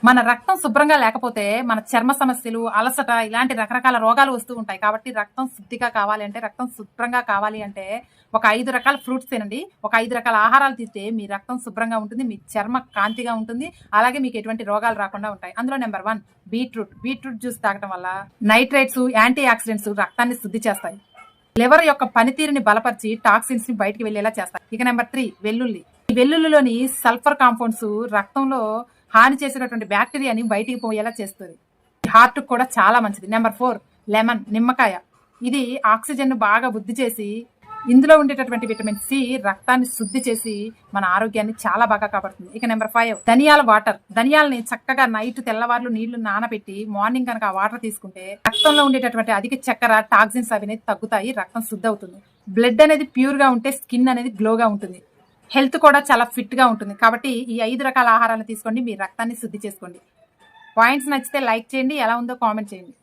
మన రక్తం శుభ్రంగా లేకపోతే మన చర్మ సమస్యలు, అలసట ఇలాంటి రకరకాల రోగాలు వస్తూ ఉంటాయి. కాబట్టి రక్తం శుద్ధిగా కావాలి అంటే, రక్తం శుభ్రంగా కావాలి అంటే ఒక 5 రకాల ఫ్రూట్స్ తినండి. ఒక 5 రకాల ఆహారాలు తింటే మీ రక్తం శుభ్రంగా ఉంటుంది. మీ చర్మ కాంతిగా ఉంటుంది. అలాగే మీకు ఎటువంటి రోగాలు రాకుండా ఉంటాయి. అందులో నెంబర్ 1 బీట్రూట్. బీట్రూట్ జ్యూస్ తాగడం వల్ల నైట్రేట్స్, యాంటీ ఆక్సిడెంట్స్ రక్తాన్ని శుద్ధి చేస్తాయి. లివర్ యొక్క పనితీరుని బలపరిచి టాక్సిన్స్ ని బయటికి వెళ్లేలా చేస్తాయి. ఇక నెంబర్ 3 వెల్లుల్లి. ఈ వెల్లుల్లిలోని సల్ఫర్ కాంపౌండ్స్ రక్తంలో హాని చేసేటటువంటి బ్యాక్టీరియాని బయటికి పోయేలా చేస్తుంది. హార్ట్ కూడా చాలా మంచిది. నెంబర్ 4 లెమన్, నిమ్మకాయ. ఇది ఆక్సిజన్ బాగా వృద్ధి చేసి ఇందులో ఉండేటటువంటి విటమిన్ సి రక్తాన్ని శుద్ధి చేసి మన ఆరోగ్యాన్ని చాలా బాగా కాపాడుతుంది. ఇక నెంబర్ 5 ధనియాల వాటర్. ధనియాలని చక్కగా నైట్ తెల్లవార్లు నీళ్లు నానబెట్టి మార్నింగ్ కనుక ఆ వాటర్ తీసుకుంటే రక్తంలో ఉండేటటువంటి అధిక చక్కెర, టాక్సిన్స్ అవి తగ్గుతాయి. రక్తం శుద్ధి అవుతుంది. బ్లడ్ అనేది ప్యూర్ గా ఉంటే స్కిన్ అనేది గ్లోగా ఉంటుంది. హెల్త్ కూడా చాలా ఫిట్ గా ఉంటుంది. కాబట్టి ఈ 5 రకాల ఆహారాలను తీసుకోండి, మీ రక్తాన్ని శుద్ధి చేసుకోండి. పాయింట్స్ నచ్చితే లైక్ చేయండి, ఎలా ఉందో కామెంట్ చేయండి.